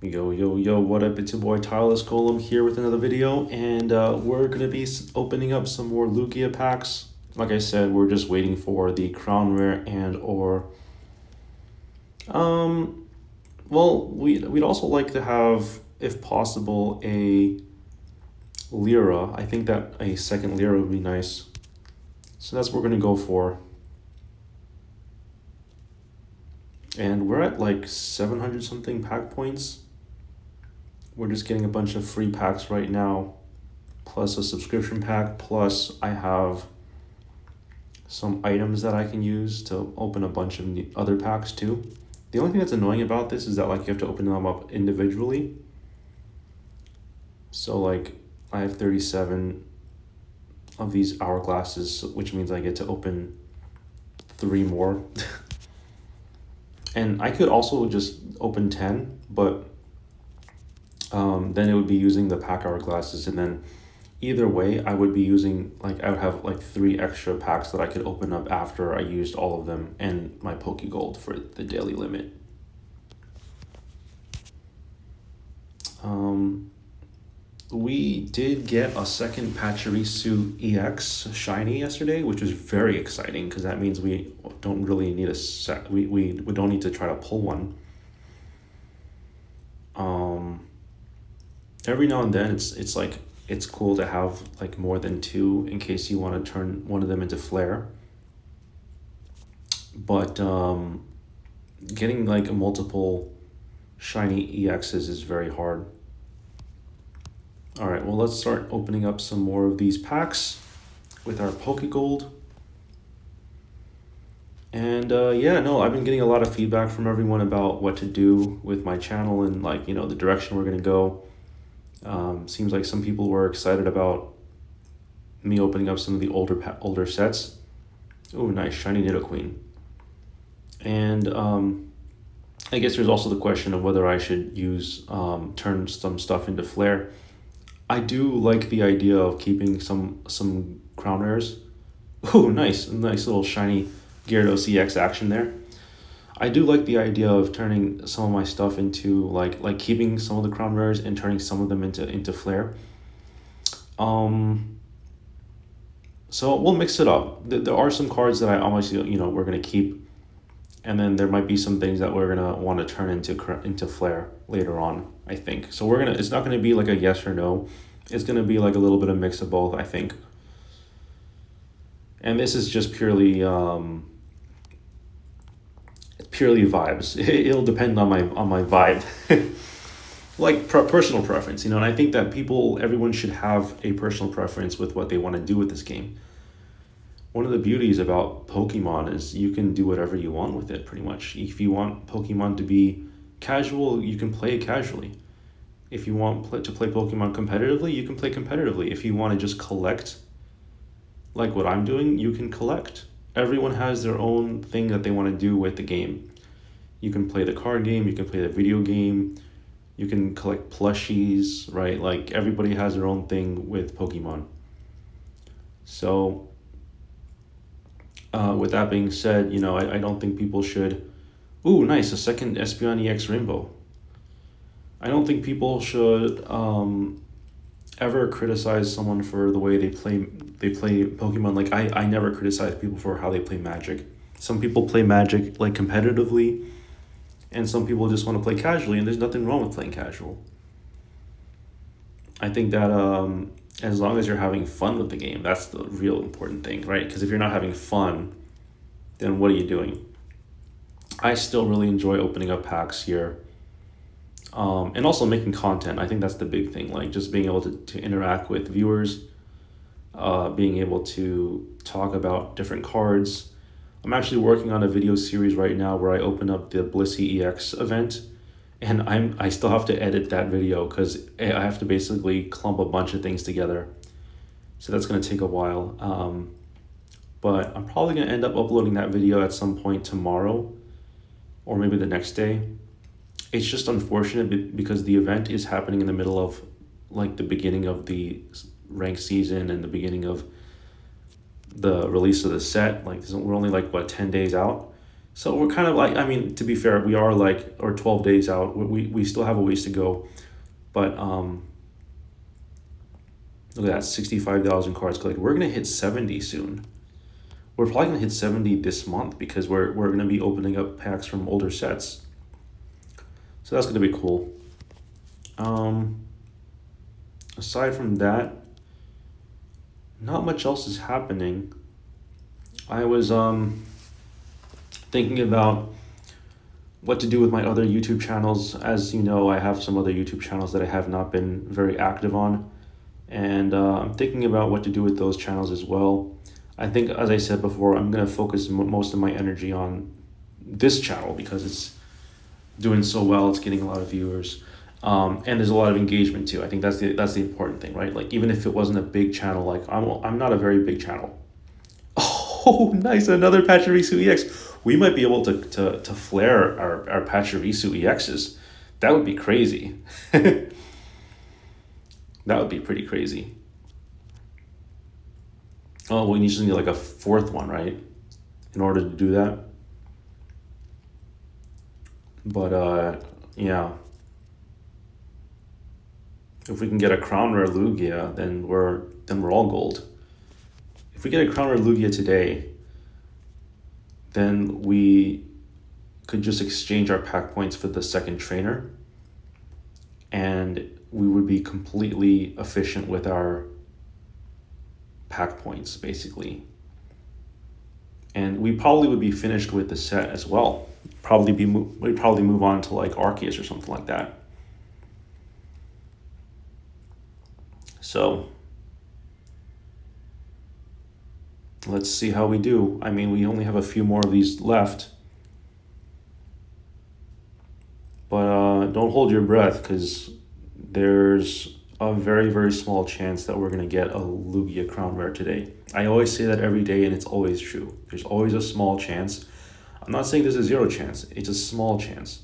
Yo, what up? It's your boy Tireless Golem here with another video, and we're gonna be opening up some more Lugia packs. Like I said, we're just waiting for the Crown Rare and or um well, we'd also like to have, if possible, a Lyra. I think that a second Lyra would be nice. So that's what we're gonna go for. And we're at like 700 something pack points. We're just getting a bunch of free packs right now, plus a subscription pack, plus I have some items that I can use to open a bunch of other packs too. The only thing that's annoying about this is that like you have to open them up individually. So like I have 37 of these hourglasses, which means I get to open 3 more. And I could also just open 10, but then it would be using the pack hourglasses, and then either way I would be using, like, I would have like 3 extra packs that I could open up after I used all of them and my Pokegold for the daily limit. We did get a second Pachirisu EX shiny yesterday, which was very exciting because that means we don't really need a set. We don't need to try to pull one. Every now and then it's like it's cool to have like more than 2 in case you want to turn one of them into flare. But getting like multiple shiny EXs is very hard. All right, well, let's start opening up some more of these packs with our Pokegold. And yeah, no, I've been getting a lot of feedback from everyone about what to do with my channel and, like, you know, the direction we're gonna go. Seems like some people were excited about me opening up some of the older sets. Oh, nice, shiny Nidoqueen. And I guess there's also the question of whether I should use turn some stuff into flare. I do like the idea of keeping some crown rares. Oh, nice little shiny Gyarados EX action there. I do like the idea of turning some of my stuff into like keeping some of the crown rares and turning some of them into flare. So we'll mix it up. There are some cards that I obviously, you know, we're gonna keep, and then there might be some things that we're gonna want to turn into flare later on, I think. So it's not gonna be like a yes or no. It's gonna be like a little bit of mix of both, I think. And this is just purely vibes. It'll depend on my vibe. Like personal preference, you know. And I think that everyone should have a personal preference with what they want to do with this game. One of the beauties about Pokemon is you can do whatever you want with it, pretty much. If you want Pokemon to be casual, you can play it casually. If you want to play Pokemon competitively, you can play competitively. If you want to just collect, like what I'm doing, you can collect. Everyone has their own thing that they want to do with the game. You can play the card game, you can play the video game, you can collect plushies, right? Like, everybody has their own thing with Pokemon. So with that being said, you know, I don't think people should... Ooh, nice, a second Espeon EX Rainbow. I don't think people should ever criticize someone for the way they play Pokemon. Like, I never criticize people for how they play Magic. Some people play Magic like competitively, and some people just want to play casually, and there's nothing wrong with playing casual. I think that as long as you're having fun with the game, that's the real important thing, right? Because if you're not having fun, then what are you doing? I still really enjoy opening up packs here. And also making content. I think that's the big thing, like just being able to interact with viewers, being able to talk about different cards. I'm actually working on a video series right now where I open up the Blissey EX event, and I still have to edit that video because I have to basically clump a bunch of things together. So that's going to take a while. But I'm probably going to end up uploading that video at some point tomorrow or maybe the next day. It's just unfortunate because the event is happening in the middle of, like, the beginning of the ranked season and the beginning of the release of the set. Like, we're only like, what, 10 days out? So we're kind of like, I mean, to be fair, we are like, or 12 days out. We still have a ways to go. But look at that, 65,000 cards collected. We're going to hit 70 soon. We're probably going to hit 70 this month because we're going to be opening up packs from older sets. So that's going to be cool. Aside from that, not much else is happening. I was thinking about what to do with my other YouTube channels. As you know, I have some other YouTube channels that I have not been very active on, and I'm thinking about what to do with those channels as well. I think, as I said before, I'm going to focus most of my energy on this channel because it's doing so well. It's getting a lot of viewers, and there's a lot of engagement too. I think that's the important thing, right? Like even if it wasn't a big channel, like I'm not a very big channel. Oh, nice! Another Pachirisu EX. We might be able to flare our Pachirisu EXs. That would be crazy. That would be pretty crazy. Oh, we just need like a fourth one, right? In order to do that. But yeah. If we can get a Crown Rare Lugia, then we're all gold. If we get a Crown Rare Lugia today, then we could just exchange our pack points for the second trainer, and we would be completely efficient with our pack points, basically. And we probably would be finished with the set as well. We'd probably move on to like Arceus or something like that. So let's see how we do. I mean, we only have a few more of these left. But don't hold your breath because there's a very, very small chance that we're going to get a Lugia Crown Rare today. I always say that every day and it's always true. There's always a small chance. I'm not saying there's a zero chance. It's a small chance.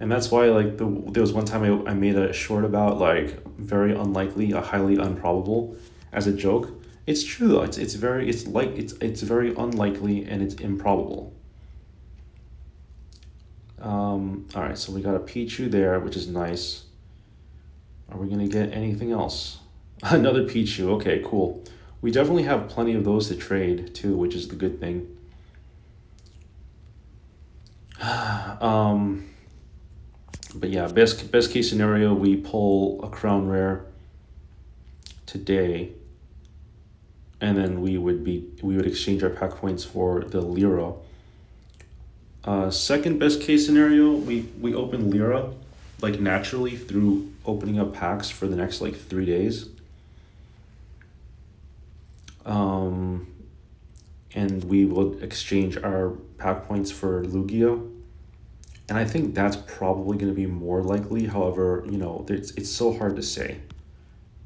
And that's why like there was one time I made a short about like very unlikely, a highly improbable as a joke. It's true though. It's very unlikely and it's improbable. All right, so we got a Pichu there, which is nice. Are we gonna get anything else? Another Pichu. Okay, cool. We definitely have plenty of those to trade too, which is the good thing. But yeah, best case scenario, we pull a Crown Rare today, and then we would exchange our pack points for the Lyra. Second best case scenario, we open Lyra like naturally through opening up packs for the next like 3 days. And we will exchange our pack points for Lugia. And I think that's probably going to be more likely. However, it's so hard to say.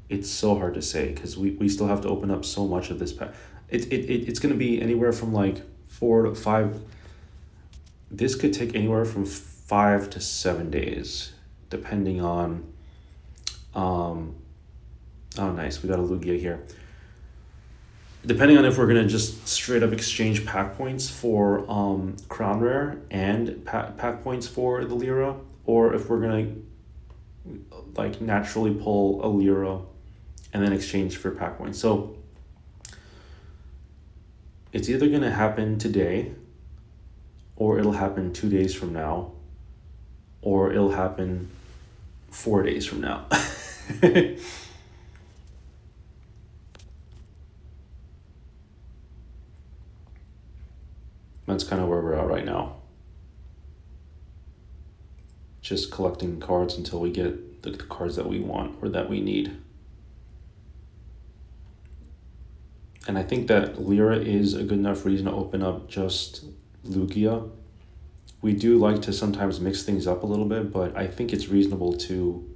It's so hard to say because we still have to open up so much of this pack. It's going to be anywhere from like 4 to 5. This could take anywhere from 5 to 7 days, depending on. Oh, nice. We got a Lugia here. Depending on if we're gonna just straight up exchange pack points for Crown Rare and pack points for the Lyra, or if we're gonna like naturally pull a Lyra and then exchange for pack points. So it's either gonna happen today, or it'll happen 2 days from now, or it'll happen 4 days from now. That's kind of where we're at right now. Just collecting cards until we get the cards that we want or that we need. And I think that Lyra is a good enough reason to open up just Lugia. We do like to sometimes mix things up a little bit, but I think it's reasonable to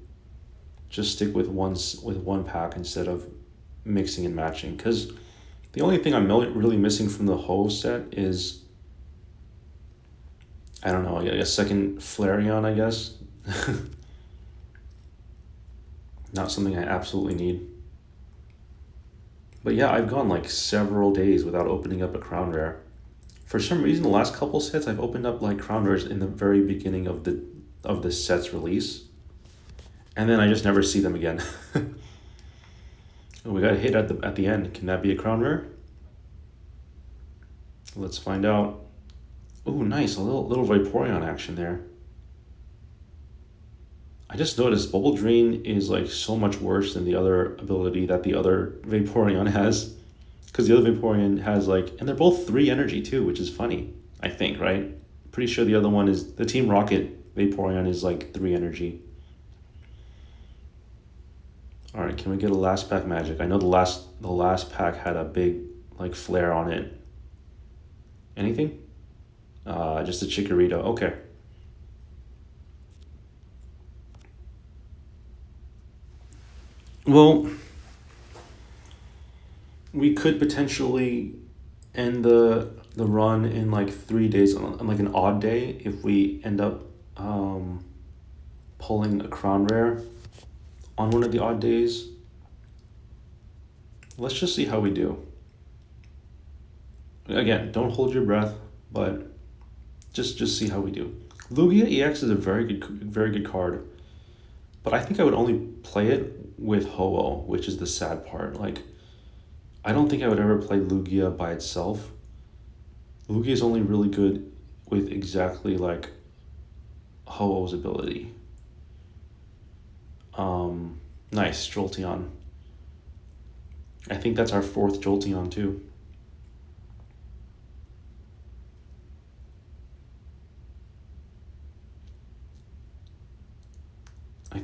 just stick with one pack instead of mixing and matching. Because the only thing I'm really missing from the whole set is, I don't know, a second Flareon, I guess. Not something I absolutely need. But yeah, I've gone like several days without opening up a Crown Rare. For some reason, the last couple sets I've opened up like crown rares in the very beginning of the set's release, and then I just never see them again. Oh, we got a hit at the end. Can that be a crown rare? Let's find out. Oh, nice, a little Vaporeon action there. I just noticed Bubble Drain is like so much worse than the other ability that the other Vaporeon has. Because the other Vaporeon has like, and they're both 3 energy too, which is funny, I think, right? Pretty sure the other one is, the Team Rocket Vaporeon is like 3 energy. Alright, can we get a last pack magic? I know the last pack had a big like flare on it. Anything? Just a Chikorita, okay. Well, we could potentially end the run in like 3 days on like an odd day if we end up pulling a crown rare on one of the odd days. Let's just see how we do. Again, don't hold your breath, but just see how we do. Lugia EX is a very good card, but I think I would only play it with Ho-Oh, which is the sad part. Like, I don't think I would ever play Lugia by itself. Lugia is only really good with exactly like Ho-Oh's ability. Nice, Jolteon. I think that's our 4th Jolteon too. I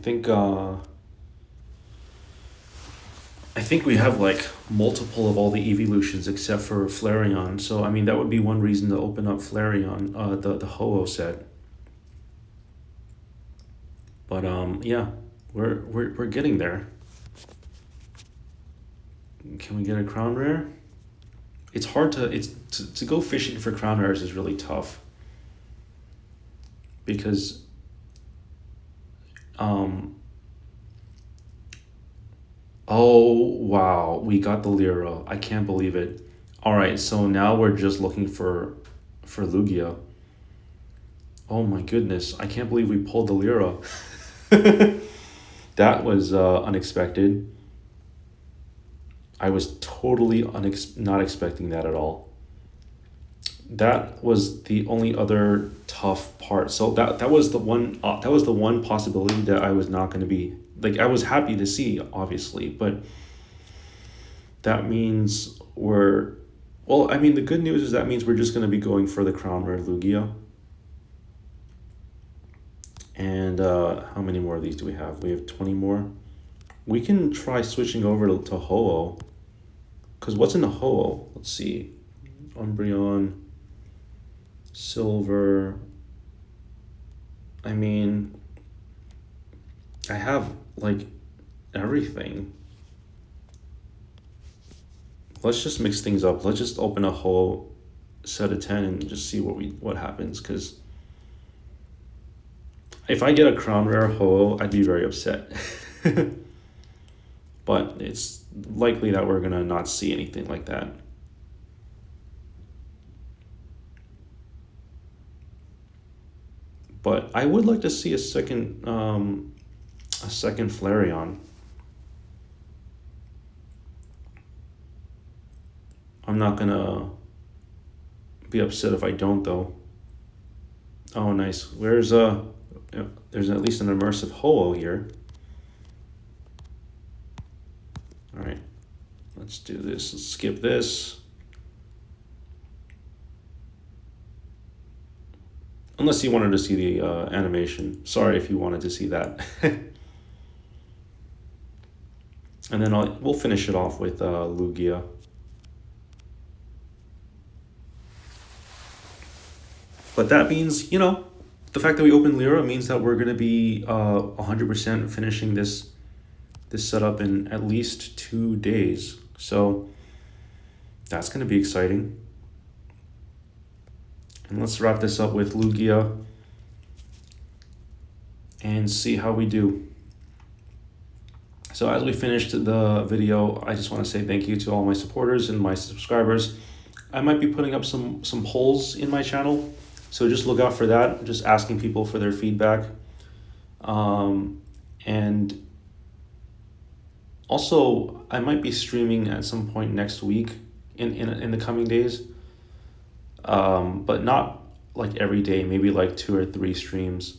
think we have like multiple of all the evolutions except for Flareon. So I mean that would be one reason to open up Flareon, the Ho-Oh set. But yeah, we're getting there. Can we get a crown rare? It's hard to go fishing for crown rares is really tough. Because oh wow, we got the Lyra. I can't believe it. All right, so now we're just looking for Lugia. Oh my goodness, I can't believe we pulled the Lyra. That was unexpected. I was totally not expecting that at all. That was the only other tough part. So that was the one possibility that I was not going to be like. I was happy to see, obviously, but that means well. I mean, the good news is that means we're just going to be going for the crown rare Lugia. And how many more of these do we have? We have 20 more. We can try switching over to Ho-Oh. Because what's in the Ho-Oh? Let's see. Umbreon. Silver. I mean, I have like everything. Let's just mix things up. Let's just open a whole set of 10 and just see what happens. Because if I get a crown rare Ho-Oh, I'd be very upset. But it's likely that we're gonna not see anything like that. But I would like to see a second Flareon. I'm not gonna be upset if I don't though. Oh nice. There's at least an immersive Ho-Oh here. All right, let's do this. Let's skip this. Unless you wanted to see the animation. Sorry if you wanted to see that. And then we'll finish it off with Lugia. But that means, the fact that we opened Lyra means that we're going to be 100% finishing this setup in at least 2 days. So that's going to be exciting. And let's wrap this up with Lugia and see how we do. So as we finished the video, I just want to say thank you to all my supporters and my subscribers. I might be putting up some polls in my channel, so just look out for that. Just asking people for their feedback, and also I might be streaming at some point next week in the coming days, but not like every day. Maybe like 2 or 3 streams.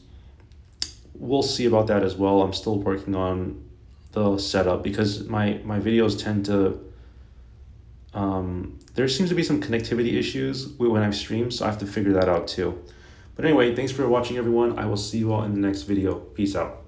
We'll see about that as well. I'm still working on the setup because my videos tend to there seems to be some connectivity issues when I stream, so I have to figure that out too. But anyway, thanks for watching everyone. I will see you all in the next video. Peace out.